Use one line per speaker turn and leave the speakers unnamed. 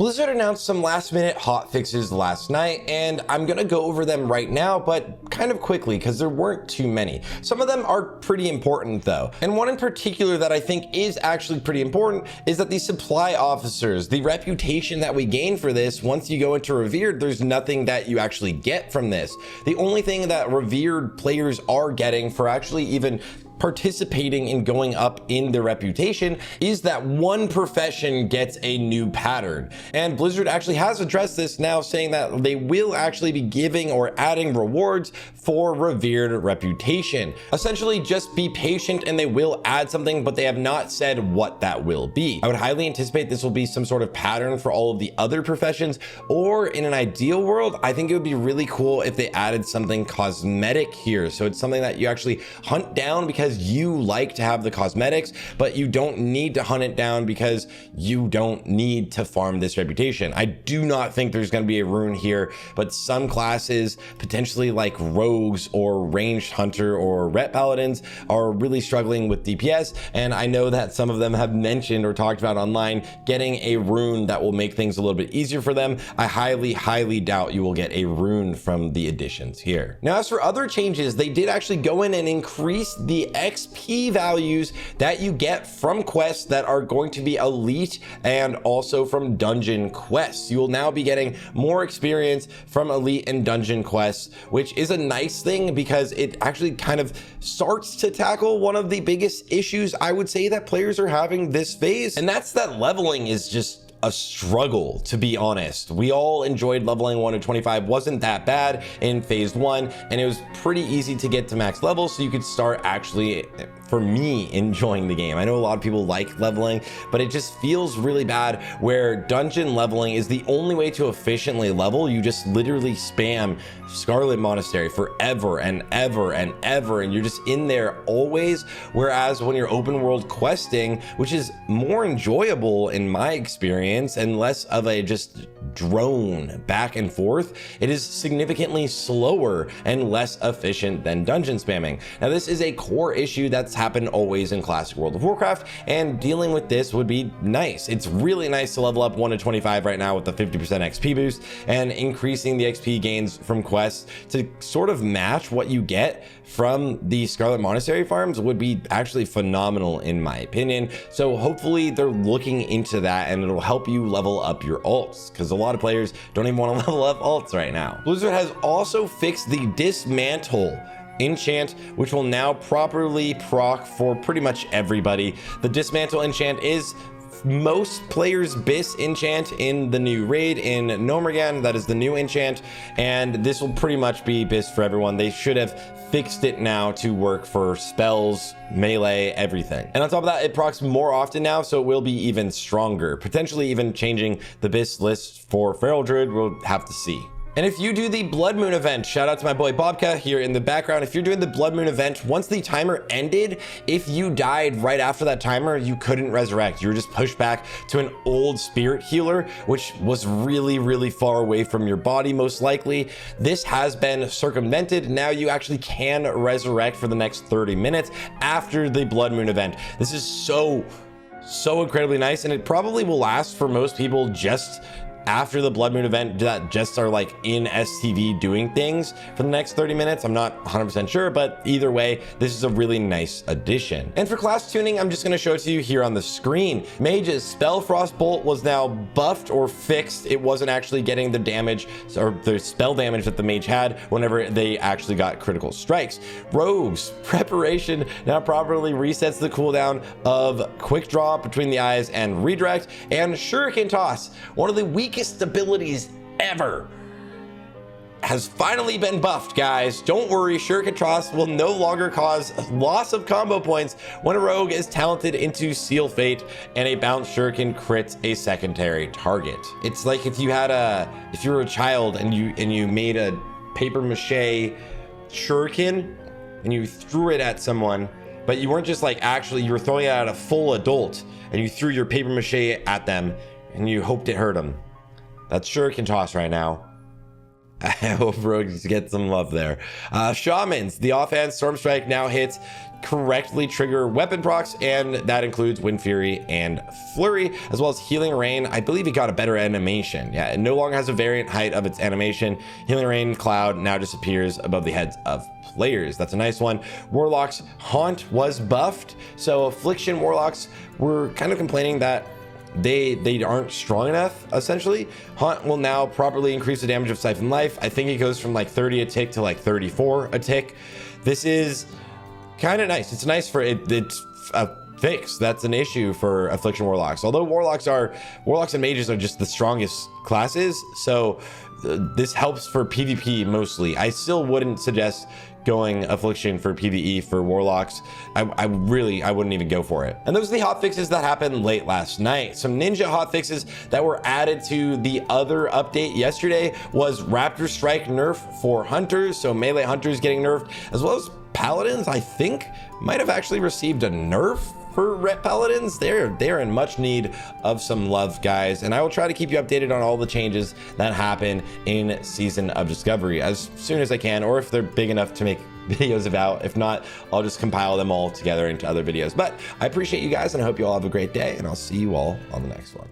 Blizzard announced some last minute hot fixes last night, and I'm gonna go over them right now, but kind of quickly because there weren't too many. Some of them are pretty important though. And one in particular that I think is actually pretty important is that the supply officers, the reputation that we gain for this, once you go into Revered, there's nothing that you actually get from this. The only thing that Revered players are getting for actually even participating in going up in their reputation is that one profession gets a new pattern. And Blizzard actually has addressed this now, saying that they will actually be giving or adding rewards for Revered reputation. Essentially, just be patient and they will add something, but they have not said what that will be. I would highly anticipate this will be some sort of pattern for all of the other professions, or in an ideal world, I think it would be really cool if they added something cosmetic here. So it's something that you actually hunt down because you like to have the cosmetics, but you don't need to hunt it down because you don't need to farm this reputation. I do not think there's going to be a rune here, but some classes, potentially like rogues or ranged hunter or ret paladins, are really struggling with DPS. And I know that some of them have mentioned or talked about online getting a rune that will make things a little bit easier for them. I highly doubt you will get a rune from the additions here. Now, as for other changes, they did actually go in and increase the XP values that you get from quests that are going to be elite and also from dungeon quests. You will now be getting more experience from elite and dungeon quests, which is a nice thing because it actually kind of starts to tackle one of the biggest issues I would say that players are having this phase, and that's that leveling is just a struggle, to be honest. We all enjoyed leveling 1 to 25, wasn't that bad in phase 1, and it was pretty easy to get to max level, so you could start actually, for me, enjoying the game. I know a lot of people like leveling, but it just feels really bad where dungeon leveling is the only way to efficiently level. You just literally spam Scarlet Monastery forever and ever and ever, and you're just in there always. Whereas when you're open world questing, which is more enjoyable in my experience and less of a just drone back and forth, it is significantly slower and less efficient than dungeon spamming. Now, this is a core issue that's happened always in classic World of Warcraft, and dealing with this would be nice. It's really nice to level up 1 to 25 right now with the 50% XP boost, and increasing the XP gains from quests to sort of match what you get from the Scarlet Monastery farms would be actually phenomenal in my opinion. So hopefully they're looking into that and it'll help you level up your alts, because a lot of players don't even want to level up alts right now. Blizzard has also fixed the dismantle enchant, which will now properly proc for pretty much everybody. The dismantle enchant is most players' BIS enchant in the new raid in Nomergan. That is the new enchant, and this will pretty much be BIS for everyone. They should have fixed it now to work for spells, melee, everything. And on top of that, it procs more often now, so it will be even stronger, potentially even changing the BIS list for Feral Druid. We'll have to see. And if you do the Blood Moon event, shout out to my boy Bobka here in the background. If you're doing the Blood Moon event, once the timer ended, if you died right after that timer, you couldn't resurrect. You were just pushed back to an old spirit healer, which was really far away from your body, most likely. This has been circumvented. Now you actually can resurrect for the next 30 minutes after the Blood Moon event. This is so incredibly nice, and it probably will last for most people just after the Blood Moon event that just are like in STV doing things for the next 30 minutes. I'm not 100% sure, but either way, this is a really nice addition. And for class tuning, I'm just going to show it to you here on the screen. Mage's Spell Frost Bolt was now buffed or fixed. It wasn't actually getting the damage or the spell damage that the mage had whenever they actually got critical strikes. Rogues Preparation now properly resets the cooldown of Quick Draw between the eyes and Redirect. And Shuriken Toss, one of the weakest abilities ever, has finally been buffed, guys. Don't worry, Shuriken Toss will no longer cause loss of combo points when a rogue is talented into Seal Fate and a bounced shuriken crits a secondary target. It's like if you were a child and you made a paper mache shuriken and you threw it at someone, but you weren't just like actually, you were throwing it at a full adult and you threw your paper mache at them and you hoped it hurt them. That's Shuriken Toss right now. I hope rogues get some love there. Shamans, the offhand Storm Strike now hits correctly trigger weapon procs, and that includes Wind Fury and Flurry, as well as Healing Rain. I believe it got a better animation. Yeah, it no longer has a variant height of its animation. Healing Rain Cloud now disappears above the heads of players. That's a nice one. Warlocks Haunt was buffed, so Affliction Warlocks were kind of complaining that they aren't strong enough. Essentially, Haunt will now properly increase the damage of Siphon Life. I think it goes from like 30 a tick to like 34 a tick. This is kind of nice. It's nice for it. It's a fix that's an issue for Affliction Warlocks. Although Warlocks and Mages are just the strongest classes, so this helps for PvP mostly. I still wouldn't suggest going Affliction for PvE for Warlocks. I wouldn't even go for it. And those are the hotfixes that happened late last night. Some ninja hotfixes that were added to the other update yesterday was Raptor Strike nerf for Hunters, so melee Hunters getting nerfed, as well as Paladins, I think, might have actually received a nerf for Ret Paladins. They're in much need of some love, guys, and I will try to keep you updated on all the changes that happen in Season of Discovery as soon as I can, or if they're big enough to make videos about. If not, I'll just compile them all together into other videos. But I appreciate you guys, and I hope you all have a great day, and I'll see you all on the next one.